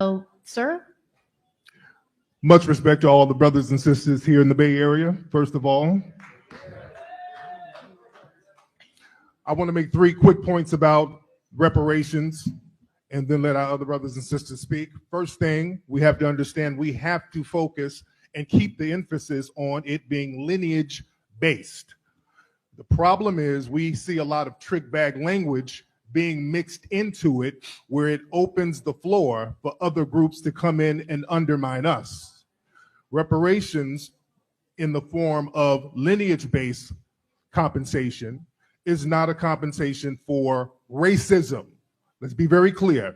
So, sir? Much respect to all the brothers and sisters here in the Bay Area. First of all, I want to make 3 quick points about reparations and then let our other brothers and sisters speak. First thing, we have to understand we have to focus and keep the emphasis on it being lineage based. The problem is we see a lot of trick bag language being mixed into it where it opens the floor for other groups to come in and undermine us. Reparations in the form of lineage-based compensation is not a compensation for racism. Let's be very clear.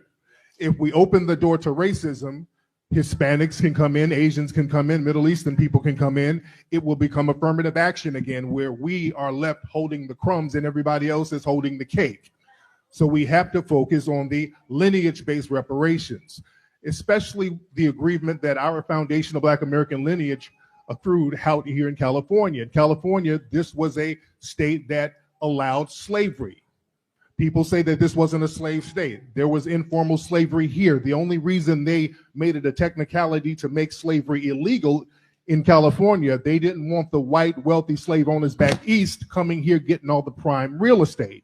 If we open the door to racism, Hispanics can come in, Asians can come in, Middle Eastern people can come in. It will become affirmative action again, where we are left holding the crumbs and everybody else is holding the cake. So we have to focus on the lineage-based reparations, especially the agreement that our foundational Black American lineage accrued out here in California. In California, this was a state that allowed slavery. People say that this wasn't a slave state. There was informal slavery here. The only reason they made it a technicality to make slavery illegal in California, they didn't want the white wealthy slave owners back east coming here getting all the prime real estate.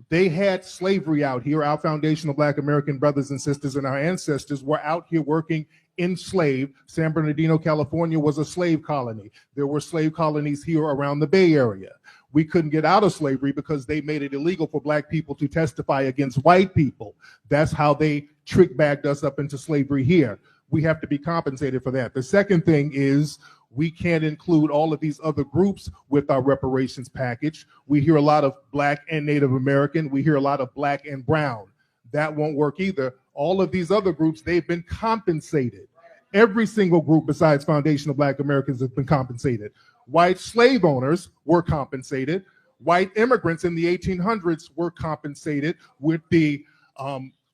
They had slavery out here. Our foundational Black American brothers and sisters and our ancestors were out here working enslaved. San Bernardino, California was a slave colony. There were slave colonies here around the Bay Area. We couldn't get out of slavery because they made it illegal for Black people to testify against white people. That's how they trick bagged us up into slavery here. We have to be compensated for that. The second thing is we can't include all of these other groups with our reparations package. We hear a lot of Black and Native American. We hear a lot of Black and brown. That won't work either. All of these other groups, they've been compensated. Every single group besides foundational Black Americans has been compensated. White slave owners were compensated. White immigrants in the 1800s were compensated with the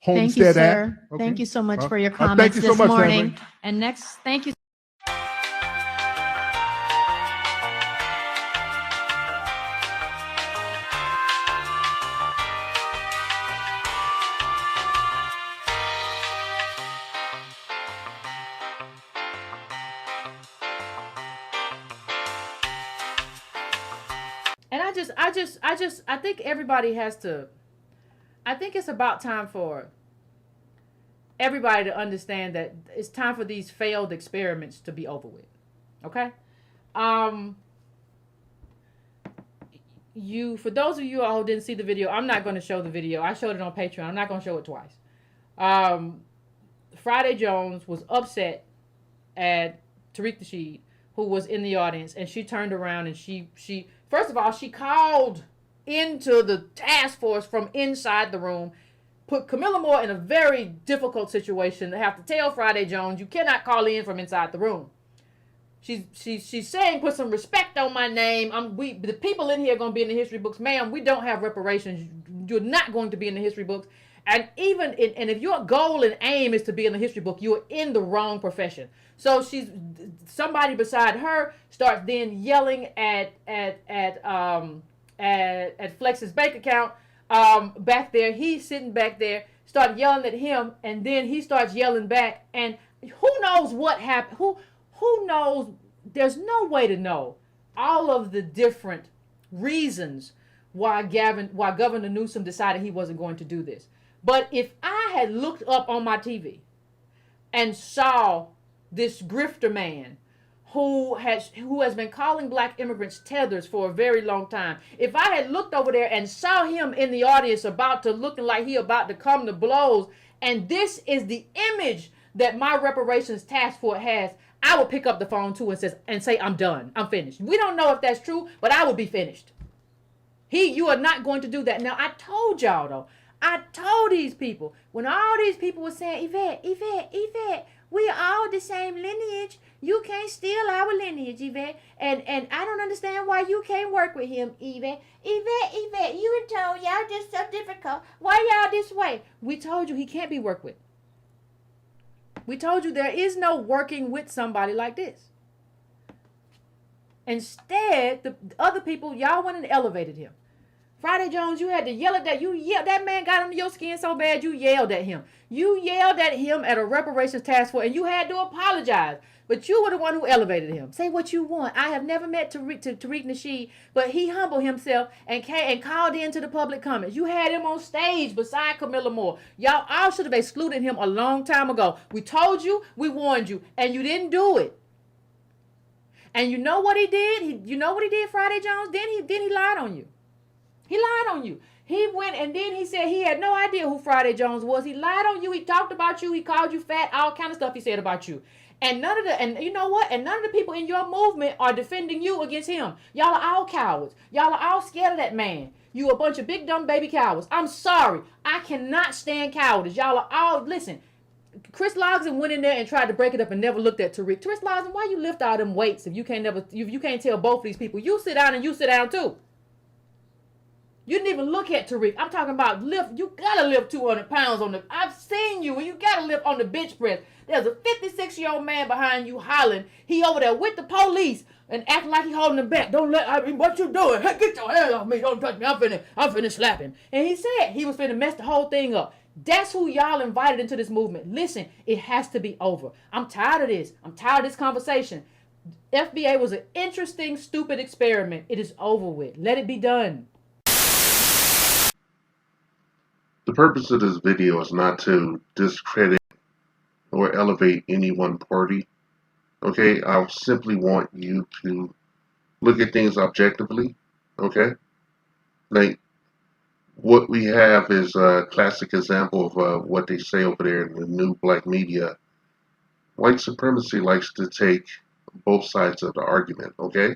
Homestead Act. Okay. Thank you so much for your comments this morning. And next, thank you. And I think everybody has to, I think it's about time for everybody to understand that it's time for these failed experiments to be over with. Okay? For those of you all who didn't see the video, I'm not going to show the video. I showed it on Patreon. I'm not going to show it twice. Friday Jones was upset at Tariq Nasheed, who was in the audience, and she turned around and she first of all, she called into the task force from inside the room, put Camilla Moore in a very difficult situation to have to tell Friday Jones, you cannot call in from inside the room. She's saying, put some respect on my name. The people in here are going to be in the history books. Ma'am, we don't have reparations. You're not going to be in the history books. And and if your goal and aim is to be in the history book, you're in the wrong profession. So somebody beside her starts then yelling at Flex's bank account back there. He's sitting back there, start yelling at him, and then he starts yelling back. And who knows what happened? Who knows? There's no way to know all of the different reasons why Governor Newsom decided he wasn't going to do this. But if I had looked up on my TV and saw this grifter man who has been calling Black immigrants tethers for a very long time, if I had looked over there and saw him in the audience looking like he about to come to blows, and this is the image that my reparations task force has, I would pick up the phone too and say, I'm done. I'm finished. We don't know if that's true, but I would be finished. You are not going to do that. Now, I told y'all though, I told these people, when all these people were saying, Yvette, we are all the same lineage. You can't steal our lineage, Yvette. And I don't understand why you can't work with him, Yvette. Yvette, you were told y'all just so difficult. Why y'all this way? We told you he can't be worked with. We told you there is no working with somebody like this. Instead, the other people, y'all went and elevated him. Friday Jones, you had to yell at that. That man got under your skin so bad you yelled at him. You yelled at him at a reparations task force, and you had to apologize. But you were the one who elevated him. Say what you want. I have never met Tariq Nasheed, but he humbled himself and called into the public comments. You had him on stage beside Camilla Moore. Y'all all should have excluded him a long time ago. We told you, we warned you, and you didn't do it. And you know what he did? You know what he did, Friday Jones? Then he lied on you. He lied on you. He went and then he said he had no idea who Friday Jones was. He lied on you. He talked about you. He called you fat. All kind of stuff he said about you. And you know what? And none of the people in your movement are defending you against him. Y'all are all cowards. Y'all are all scared of that man. You a bunch of big dumb baby cowards. I'm sorry. I cannot stand cowards. Y'all are all, listen. Chris Logsdon went in there and tried to break it up and never looked at Tariq. Chris Logsdon, why you lift all them weights if you can't tell both of these people? You sit down and you sit down too. You didn't even look at Tariq. I'm talking about lift. You gotta lift 200 pounds on the. I've seen you, and you gotta lift on the bench press. There's a 56-year-old man behind you hollering. He over there with the police and acting like he holding him back. What you doing? Hey, get your hands off me. Don't touch me. I'm finna slap him. And he said he was finna mess the whole thing up. That's who y'all invited into this movement. Listen, it has to be over. I'm tired of this. I'm tired of this conversation. FBA was an interesting, stupid experiment. It is over with. Let it be done. The purpose of this video is not to discredit or elevate any one party. Okay, I simply want you to look at things objectively. Okay, like what we have is a classic example of what they say over there in the new black media. White supremacy likes to take both sides of the argument. Okay,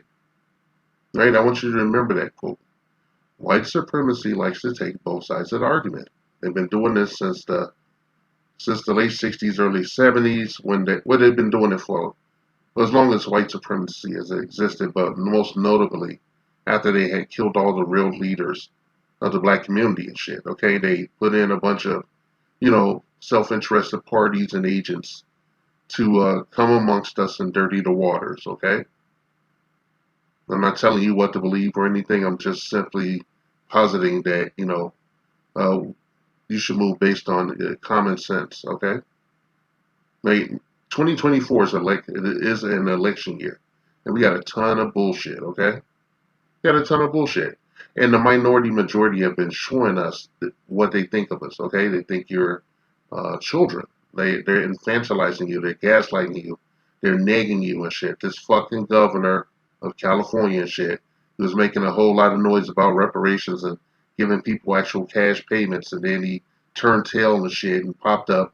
right? I want you to remember that quote. White supremacy likes to take both sides of the argument. They've been doing this since the late 60s, early 70s, they've been doing it for as long as white supremacy has existed, but most notably after they had killed all the real leaders of the black community and shit. Okay, they put in a bunch of, self-interested parties and agents to come amongst us and dirty the waters. Okay, I'm not telling you what to believe or anything. I'm just simply positing that you should move based on common sense. Okay, like 2024 is an election year, and we got a ton of bullshit. Okay, we got a ton of bullshit, and the minority majority have been showing us what they think of us. Okay, they think you're children. They're infantilizing you. They're gaslighting you. They're nagging you and shit. This fucking governor of California and shit, who was making a whole lot of noise about reparations and giving people actual cash payments, and then he turned tail and shit and popped up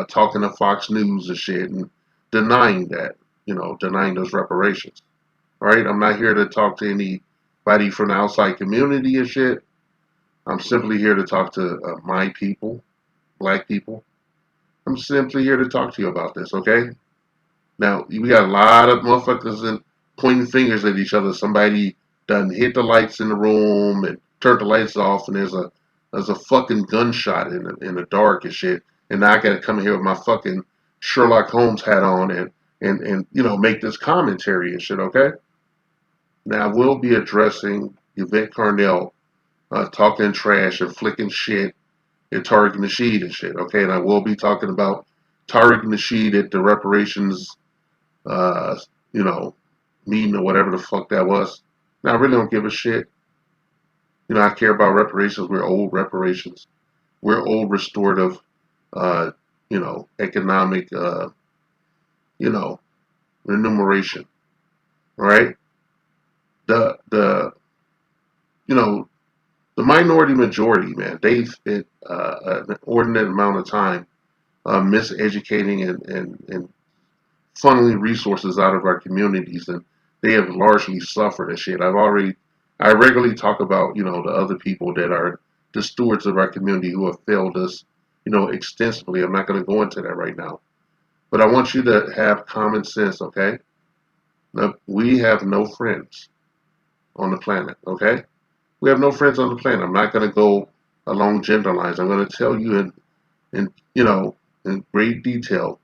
talking to Fox News and shit and denying that, denying those reparations. All right, I'm not here to talk to anybody from the outside community and shit. I'm simply here to talk to my people, black people. I'm simply here to talk to you about this, okay? Now, we got a lot of motherfuckers and pointing fingers at each other. Somebody done hit the lights in the room and turned the lights off, and there's a fucking gunshot in the dark and shit. And now I gotta come here with my fucking Sherlock Holmes hat on and make this commentary and shit, okay? Now I will be addressing Yvette Carnell talking trash and flicking shit at Tariq Nasheed and shit, okay? And I will be talking about Tariq Nasheed at the reparations meeting or whatever the fuck that was. Now I really don't give a shit. I care about reparations. We're old reparations. We're old restorative economic, remuneration. All right. The minority majority, man, they've spent an inordinate amount of time miseducating and funneling resources out of our communities, and they have largely suffered and shit. I regularly talk about, the other people that are the stewards of our community who have failed us, extensively. I'm not going to go into that right now. But I want you to have common sense, okay? Now, we have no friends on the planet, okay? We have no friends on the planet. I'm not going to go along gender lines. I'm going to tell you in great detail,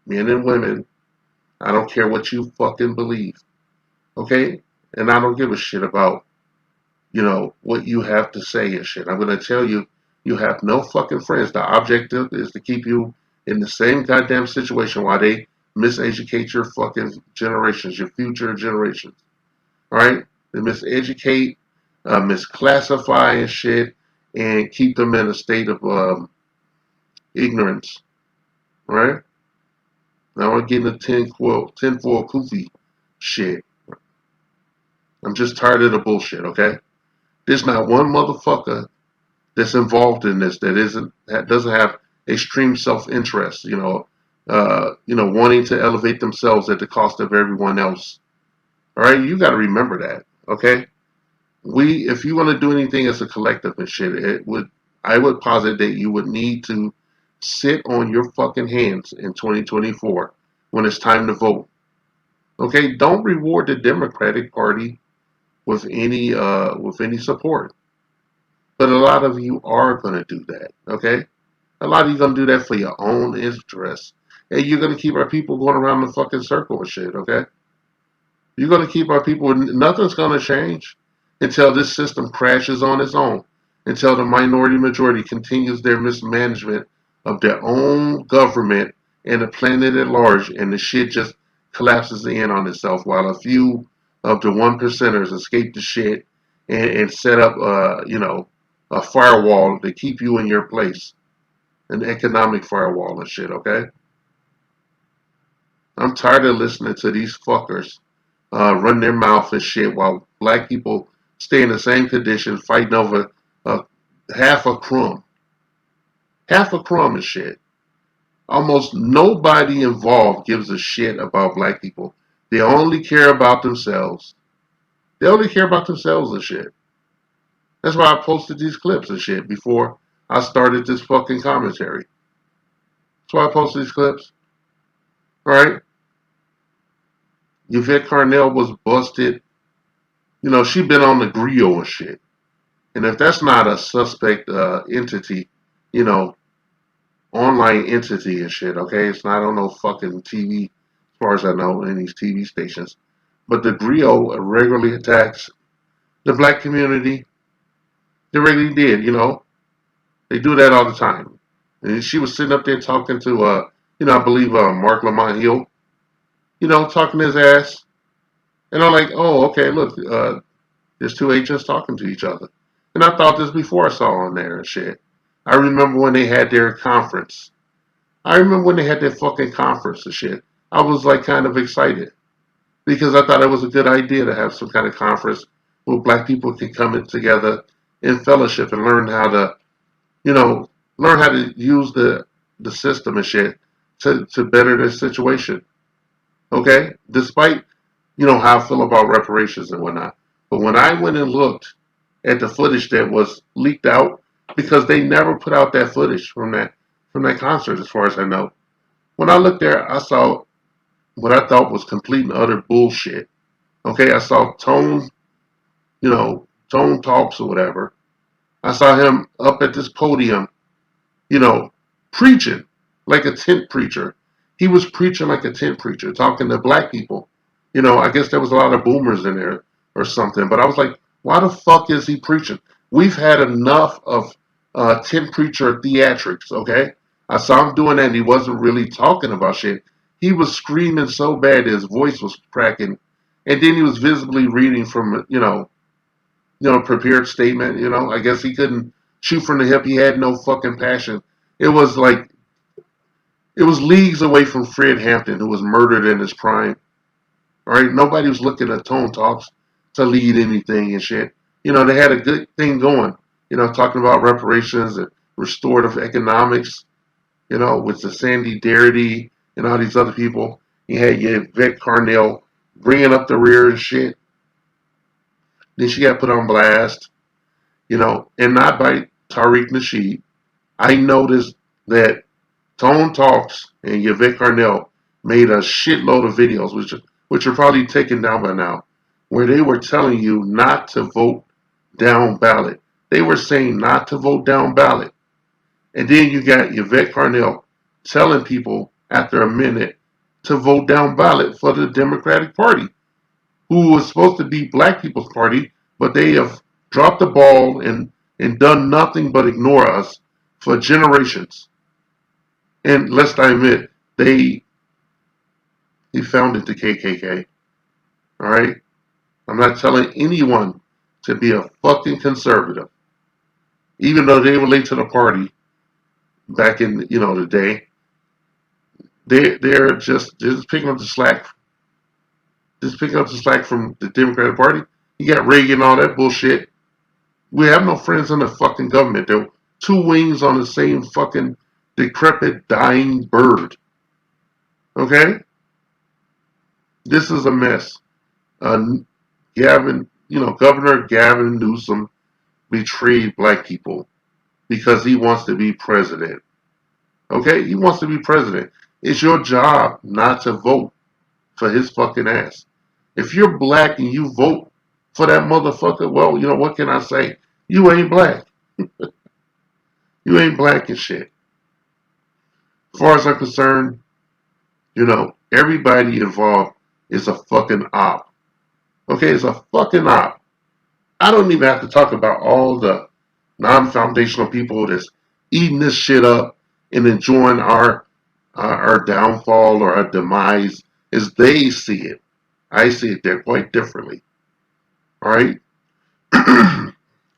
men and women, I don't care what you fucking believe, okay? And I don't give a shit about what you have to say and shit. I'm going to tell you, you have no fucking friends. The objective is to keep you in the same goddamn situation while they miseducate your fucking generations, your future generations. All right? They miseducate, misclassify and shit, and keep them in a state of ignorance. All right? Now I'm getting a tinfoil kufi shit. I'm just tired of the bullshit, okay? There's not one motherfucker that's involved in this that doesn't have extreme self-interest, wanting to elevate themselves at the cost of everyone else. All right, you got to remember that, okay? If you want to do anything as a collective and shit, I would posit that you would need to sit on your fucking hands in 2024 when it's time to vote. Okay, don't reward the Democratic Party with any support. But a lot of you are going to do that, okay? A lot of you going to do that for your own interests. And you're going to keep our people going around the fucking circle and shit, okay? You're going to keep our people, nothing's going to change until this system crashes on its own, until the minority majority continues their mismanagement of their own government and the planet at large, and the shit just collapses in on itself while a few of the one percenters escape the shit and set up, a firewall to keep you in your place, an economic firewall and shit, okay? I'm tired of listening to these fuckers run their mouth and shit while black people stay in the same condition fighting over half a crumb. Half a crumb and shit. Almost nobody involved gives a shit about black people. They only care about themselves. They only care about themselves and shit. That's why I posted these clips and shit before I started this fucking commentary. That's why I posted these clips. Alright? Yvette Carnell was busted. She been on the griot and shit. And if that's not a suspect entity, online entity and shit, okay? It's not on no fucking TV, as far as I know, in these TV stations. But the griot regularly attacks the black community. They really did, They do that all the time. And she was sitting up there talking to, I believe Mark Lamont Hill, talking his ass. And I'm like, oh, okay, look, there's two agents talking to each other. And I thought this before I saw on there and shit. I remember when they had their conference. I remember when they had their fucking conference and shit. I was like kind of excited because I thought it was a good idea to have some kind of conference where black people can come in together in fellowship and learn how to, use the system and shit to better their situation. Okay? Despite, how I feel about reparations and whatnot. But when I went and looked at the footage that was leaked out, because they never put out that footage from that concert, as far as I know. When I looked there, I saw what I thought was complete and utter bullshit. Okay, I saw Tone Talks or whatever. I saw him up at this podium, preaching like a tent preacher. He was preaching like a tent preacher, talking to black people. I guess there was a lot of boomers in there or something. But I was like, why the fuck is he preaching? We've had enough of tent preacher theatrics, okay? I saw him doing that and he wasn't really talking about shit. He was screaming so bad his voice was cracking. And then he was visibly reading from, prepared statement, I guess he couldn't shoot from the hip. He had no fucking passion. It was leagues away from Fred Hampton, who was murdered in his prime. All right, nobody was looking at Tone Talks to lead anything and shit. They had a good thing going, talking about reparations and restorative economics, with the Sandy Darity and all these other people. You had Yvette Carnell bringing up the rear and shit. Then she got put on blast, and not by Tariq Nasheed. I noticed that Tone Talks and Yvette Carnell made a shitload of videos, which are probably taken down by now, where they were telling you not to vote down ballot. They were saying not to vote down ballot. And then you got Yvette Carnell telling people after a minute to vote down ballot for the Democratic Party, who was supposed to be black people's party, but they have dropped the ball and done nothing but ignore us for generations. And let's not admit, he founded the KKK. All right? I'm not telling anyone to be a fucking conservative. Even though they were late to the party back in, the day, they're just picking up the slack. Just picking up the slack from the Democratic Party. You got Reagan and all that bullshit. We have no friends in the fucking government. They're two wings on the same fucking decrepit, dying bird. Okay? This is a mess. Governor Gavin Newsom betrayed black people because he wants to be president. Okay? He wants to be president. It's your job not to vote for his fucking ass. If you're black and you vote for that motherfucker, well, what can I say? You ain't black. You ain't black and shit. As far as I'm concerned, everybody involved is a fucking op. Okay, it's a fucking op. I don't even have to talk about all the non-foundational people that's eating this shit up and enjoying our downfall or our demise as they see it. I see it there quite differently. All right?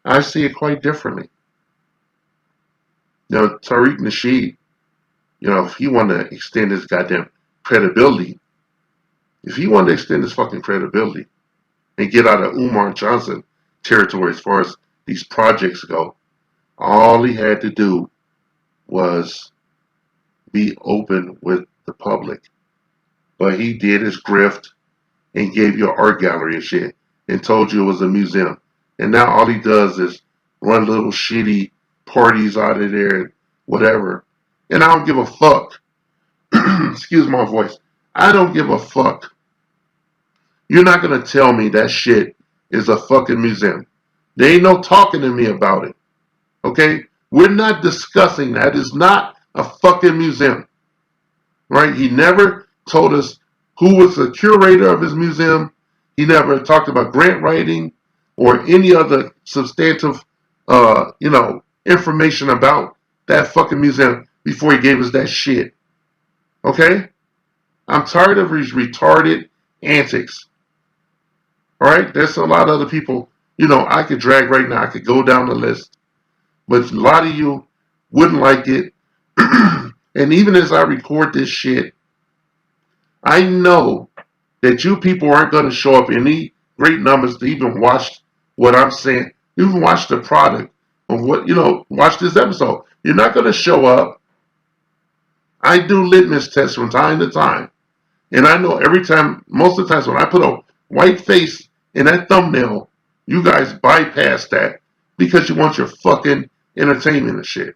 I see it quite differently. Tariq Nasheed, if he wanted to extend his goddamn credibility, if he wanted to extend his fucking credibility and get out of Umar Johnson territory as far as these projects go, all he had to do was be open with the public. But he did his grift and gave you an art gallery and shit and told you it was a museum. And now all he does is run little shitty parties out of there and whatever. And I don't give a fuck. Excuse my voice. I don't give a fuck. You're not going to tell me that shit is a fucking museum. There ain't no talking to me about it. Okay? We're not discussing that. It's not a fucking museum. Right? He never told us who was the curator of his museum. He never talked about grant writing or any other substantive, information about that fucking museum before he gave us that shit. Okay? I'm tired of his retarded antics. All right? There's a lot of other people, I could drag right now. I could go down the list. But a lot of you wouldn't like it. And even as I record this shit, I know that you people aren't going to show up in any great numbers to even watch what I'm saying. Even watch the product of what, watch this episode. You're not going to show up. I do litmus tests from time to time. And I know most of the times when I put a white face in that thumbnail, you guys bypass that because you want your fucking entertainment and shit.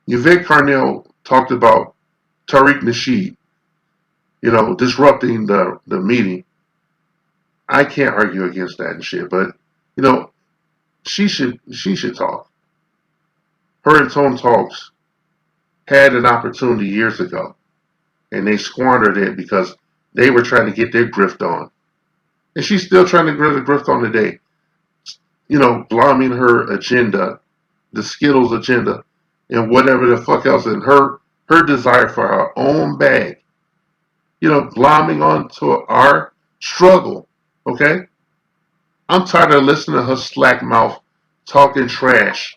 Yvette Carnell talked about Tariq Nasheed, disrupting the meeting. I can't argue against that and shit, but she should talk. Her and Tone Talks had an opportunity years ago, and they squandered it because they were trying to get their grift on, and she's still trying to get the grift on today. Blaming her agenda, the Skittles agenda, and whatever the fuck else, and her desire for her own bag. Glomming onto our struggle. Okay? I'm tired of listening to her slack mouth talking trash.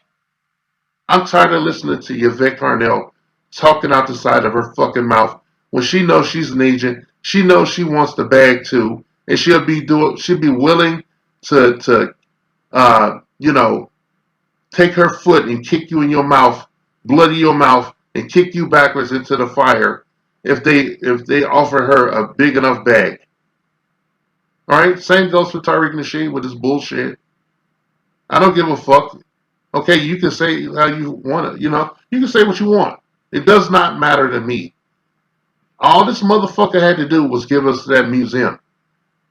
I'm tired of listening to Yvette Carnell talking out the side of her fucking mouth when she knows she's an agent. She knows she wants the bag too, and she'll be willing to take her foot and kick you in your mouth, bloody your mouth, and kick you backwards into the fire if they offer her a big enough bag. All right, same goes for Tariq Nasheed with his bullshit. I don't give a fuck. Okay, you can say how you want it. You can say what you want. It does not matter to me. All this motherfucker had to do was give us that museum.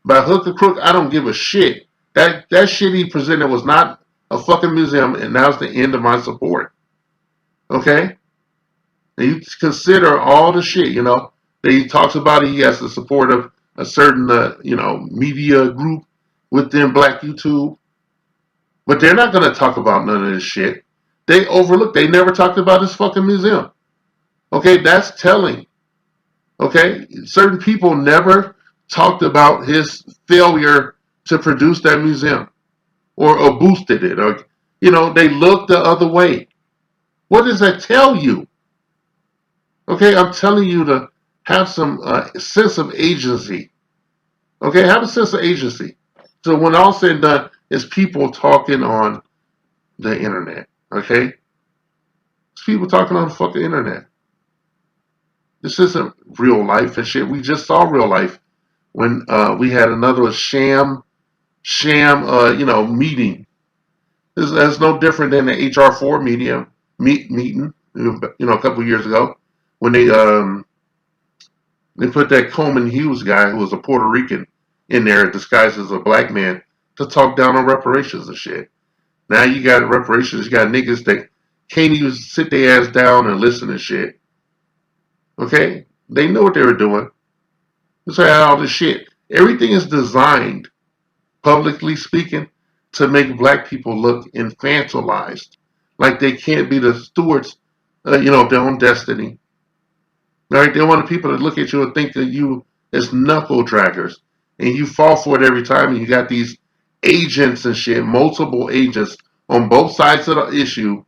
By hook or crook, I don't give a shit. That shit he presented was not a fucking museum, and now's the end of my support. Okay? And you consider all the shit, that he talks about. He has the support of a certain, media group, within Black YouTube, but they're not going to talk about none of this shit. They overlooked. They never talked about his fucking museum. Okay, that's telling. Okay, certain people never talked about his failure to produce that museum or boosted it, or they looked the other way. What does that tell you? Okay, I'm telling you to have some sense of agency. Okay, have a sense of agency. So when all said and done, it's people talking on the internet. Okay, it's people talking on the fucking internet. This isn't real life and shit. We just saw real life when we had another sham, meeting. That's no different than the HR4 meeting, a couple of years ago when they put that Coleman Hughes guy who was a Puerto Rican in there disguised as a black man to talk down on reparations and shit. Now you got reparations, you got niggas that can't even sit their ass down and listen to shit. Okay? They know what they were doing. That's why all this shit. Everything is designed, publicly speaking, to make black people look infantilized. Like they can't be the stewards, of their own destiny. Right? They want people to look at you and think that you as knuckle draggers. And you fall for it every time. And you got these agents and shit, multiple agents on both sides of the issue,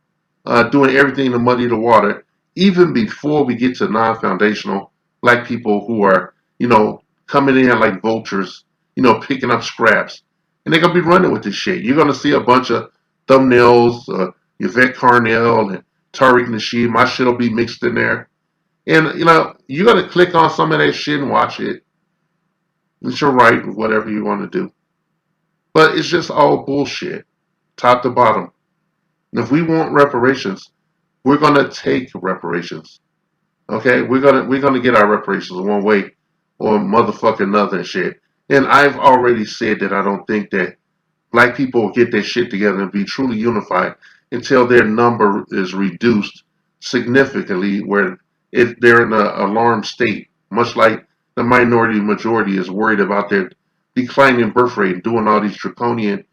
doing everything to muddy the water, even before we get to non-foundational black people who are, coming in like vultures, picking up scraps. And they're going to be running with this shit. You're going to see a bunch of thumbnails, Yvette Carnell and Tariq Nasheed. My shit will be mixed in there. And, you're going to click on some of that shit and watch it. It's your right, whatever you want to do. But it's just all bullshit, top to bottom. And if we want reparations, we're going to take reparations. Okay? We're gonna get our reparations one way or motherfucking another and shit. And I've already said that I don't think that black people will get their shit together and be truly unified until their number is reduced significantly where they're in an alarm state, much like the minority majority is worried about their declining birth rate and doing all these draconian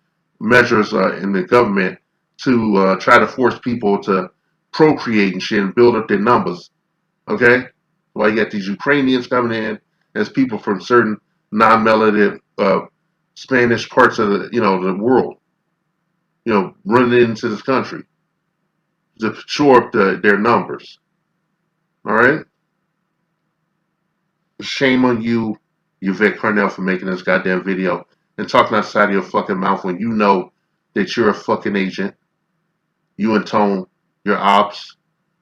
measures in the government to try to force people to procreate and shit and build up their numbers. Okay? Well, you got these Ukrainians coming in as people from certain non-melanated Spanish parts of the world, running into this country to shore up their numbers. All right? Shame on you, Yvette Carnell, for making this goddamn video and talking outside of your fucking mouth when you know that you're a fucking agent. You and Tone, you're ops.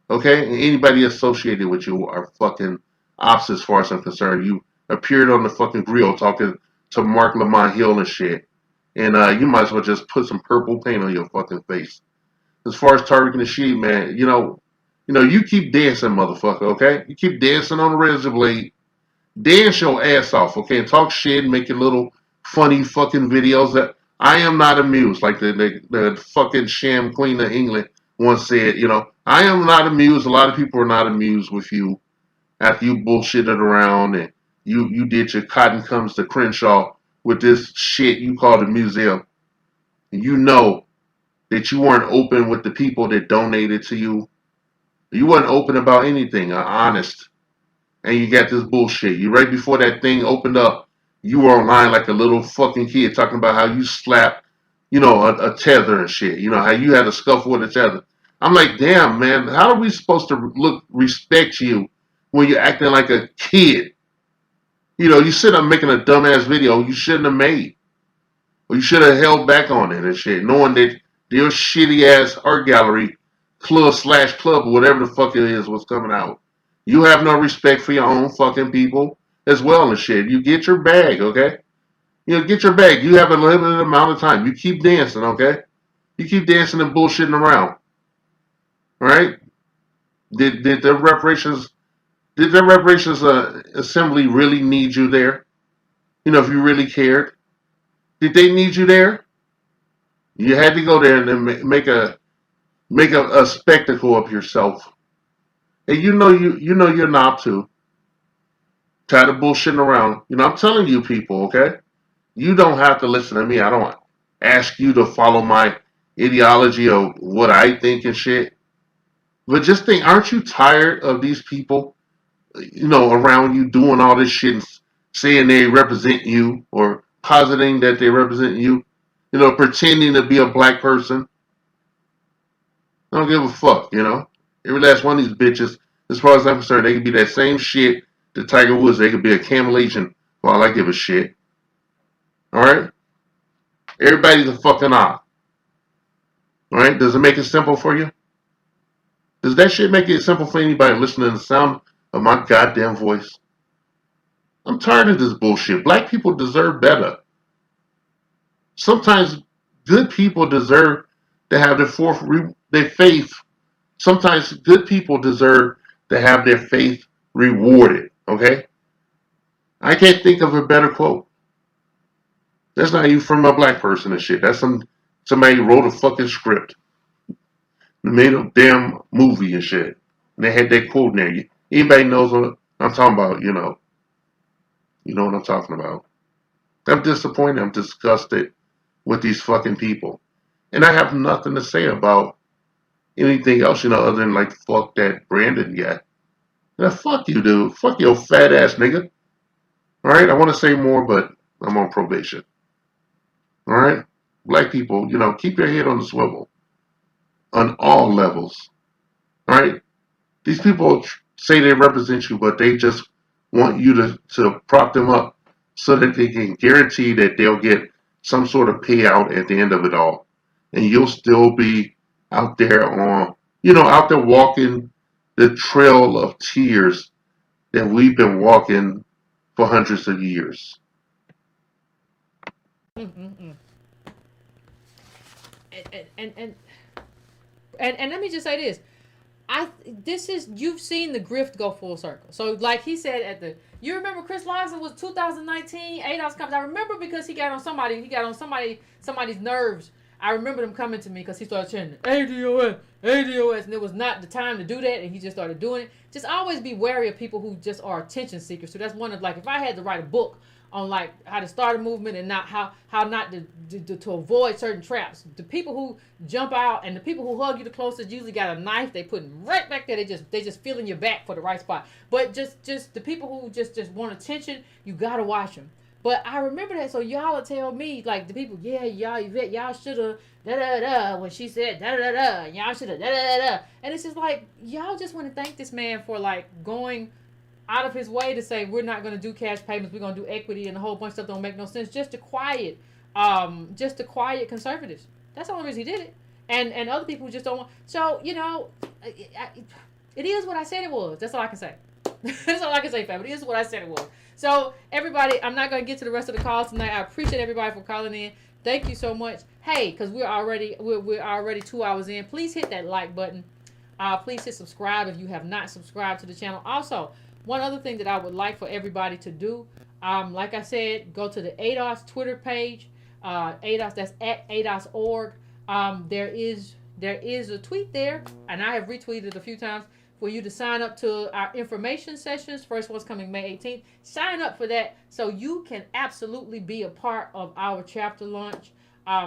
Okay? And anybody associated with you are fucking ops as far as I'm concerned. You appeared on the fucking grill talking to Mark Lamont Hill and shit. And you might as well just put some purple paint on your fucking face. As far as Tariq Nasheed, man, you keep dancing, motherfucker, okay? You keep dancing on the razor blade. Dance your ass off, okay? And talk shit and make your little funny fucking videos that I am not amused. Like the fucking sham queen of England once said, I am not amused. A lot of people are not amused with you after you bullshitted around and you did your cotton comes to Crenshaw with this shit you called a museum. And you know that you weren't open with the people that donated to you. You weren't open about anything, honest. And you got this bullshit. You right before that thing opened up, you were online like a little fucking kid talking about how you slapped, a tether and shit. How you had a scuffle with a tether. I'm like, damn, man, how are we supposed to respect you when you're acting like a kid? You sit up making a dumbass video you shouldn't have made. Or you should have held back on it and shit, knowing that your shitty ass art gallery club or whatever the fuck it is was coming out. You have no respect for your own fucking people as well and shit. You get your bag, okay? Get your bag. You have a limited amount of time. You keep dancing, okay? You keep dancing and bullshitting around. Alright? Did the reparations assembly really need you there? If you really cared. Did they need you there? You had to go there and make a spectacle of yourself. And you're not to. Tired of bullshitting around. I'm telling you people, okay? You don't have to listen to me. I don't ask you to follow my ideology of what I think and shit. But just think, aren't you tired of these people, around you doing all this shit and saying they represent you or positing that they represent you, pretending to be a black person? I don't give a fuck. Every last one of these bitches, as far as I'm concerned, they could be that same shit to Tiger Woods. They could be a cameleon for all I give a shit. All right? Everybody's a fucking op. All right? Does it make it simple for you? Does that shit make it simple for anybody listening to the sound of my goddamn voice? I'm tired of this bullshit. Black people deserve better. Sometimes good people deserve to have their faith. Sometimes good people deserve to have their faith rewarded. Okay? I can't think of a better quote. That's not even from a black person and shit. That's somebody who wrote a fucking script. They made a damn movie and shit. And they had that quote in there. Anybody knows what I'm talking about, You know what I'm talking about. I'm disappointed. I'm disgusted with these fucking people. And I have nothing to say about anything else, other than like fuck that Brandon guy. Now, fuck you, dude. Fuck your fat ass nigga. Alright? I want to say more, but I'm on probation. Alright? Black people, keep your head on the swivel. On all levels. Alright? These people say they represent you, but they just want you to prop them up so that they can guarantee that they'll get some sort of payout at the end of it all. And you'll still be out there out there walking the trail of tears that we've been walking for hundreds of years. Mm-mm-mm. And let me just say this. You've seen the grift go full circle. So like he said you remember Chris Lockson was 2019 ADOS comes. I remember because he got on somebody's nerves. I remember them coming to me because he started chanting ADOS, and it was not the time to do that, and he just started doing it. Just always be wary of people who just are attention seekers. So that's one of, like, if I had to write a book on like how to start a movement and not how not to avoid certain traps. The people who jump out and the people who hug you the closest usually got a knife they putting right back there. They just feeling your back for the right spot. But just the people who just want attention, you gotta watch them. But I remember that, so y'all would tell me, like, the people, yeah, y'all should have da da da when she said da da da, y'all should have da da da, and it's just like y'all just want to thank this man for like going out of his way to say we're not going to do cash payments, we're going to do equity, and a whole bunch of stuff don't make no sense, just to quiet conservatives. That's the only reason he did it, and other people just don't want. So it is what I said it was. That's all I can say. That's all I can say, fam. It is what I said it was. So everybody, I'm not going to get to the rest of the calls tonight. I appreciate everybody for calling in. Thank you so much. Hey, because we're already 2 hours in. Please hit that like button. Please hit subscribe if you have not subscribed to the channel. Also, one other thing that I would like for everybody to do, like I said, go to the ADOS Twitter page. ADOS, that's at ADOS.org. There is a tweet there, and I have retweeted it a few times, for you to sign up to our information sessions. First one's coming May 18th. Sign up for that so you can absolutely be a part of our chapter launch.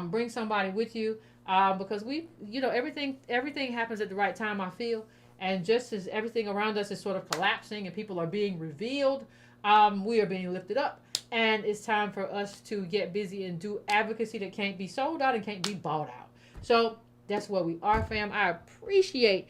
Bring somebody with you, because everything happens at the right time, I feel. And just as everything around us is sort of collapsing and people are being revealed, we are being lifted up. And it's time for us to get busy and do advocacy that can't be sold out and can't be bought out. So that's where we are, fam. I appreciate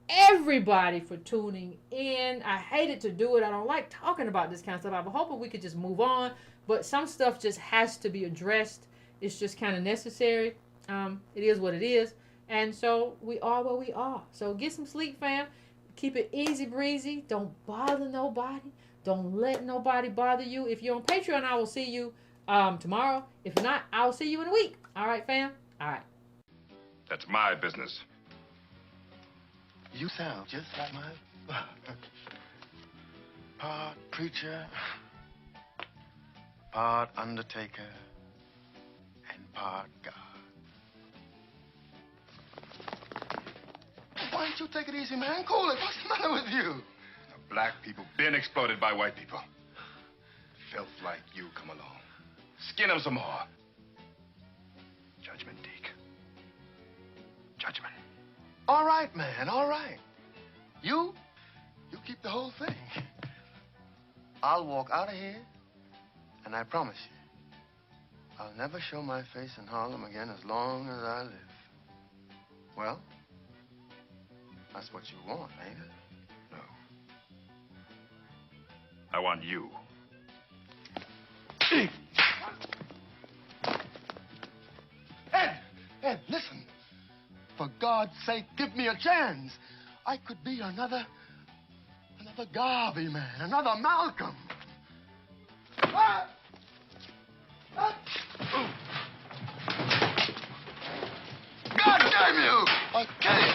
everybody for tuning in. I hated to do it. I don't like talking about this kind of stuff. I'm hoping we could just move on, but some stuff just has to be addressed. It's just kind of necessary. It is what it is, and so we are where we are. So get some sleep, fam. Keep it easy breezy. Don't bother nobody. Don't let nobody bother you. If you're on Patreon, I will see you tomorrow. If not, I'll see you in a week. All right, fam? All right. That's my business. You sound just like my father. Part preacher, part undertaker, and part God. Why don't you take it easy, man? Cool it. What's the matter with you? Black people been exploited by white people. Filth like you come along. Skin him some more. Judgment, Deke. Judgment. All right, man, all right. You keep the whole thing. I'll walk out of here, and I promise you, I'll never show my face in Harlem again as long as I live. Well, that's what you want, ain't it? No. I want you. Ed, listen. For God's sake, give me a chance. I could be another Garvey man, another Malcolm. Ah! Ah! God damn you! I'll kill you.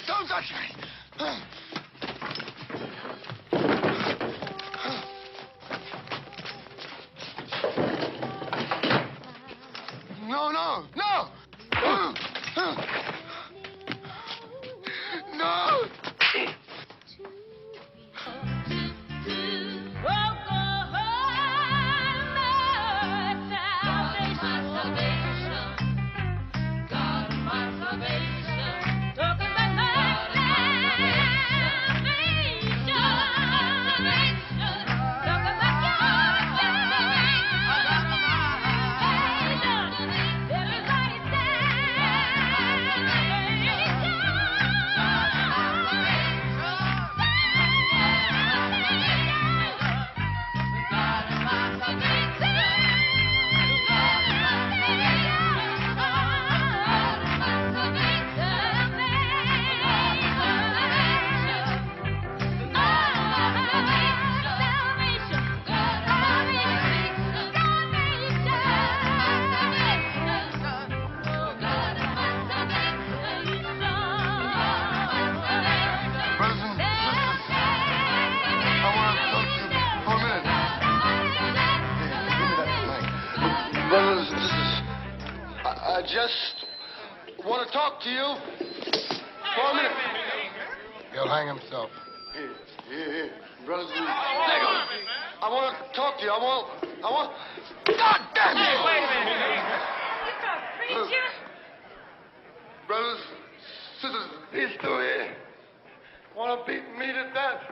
Don't touch me! No, no, no! No! Brothers and sisters, I just want to talk to you for a minute. He'll hang himself. Here. Brothers and sisters, I want to talk to you. I want... God damn it! Wait a minute. You got preacher? Brothers, sisters, he's still here. Want to beat me to death.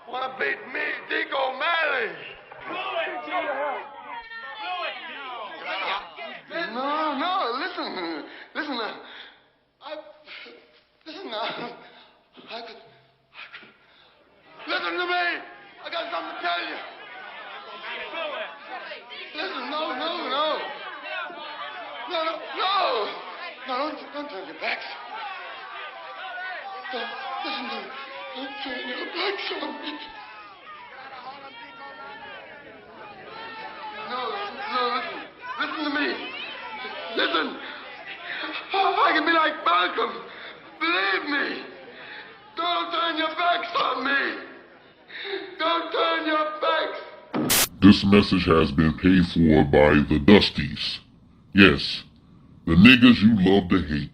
Want to beat me, Deke O'Malley. No, listen, listen to me. I got something to tell you. Listen, no, don't turn your backs. Don't turn your backs on me. No, listen to me. Listen. I can be like Malcolm. Believe me. Don't turn your backs on me. Don't turn your backs. This message has been paid for by the Dusties. Yes, the niggas you love to hate.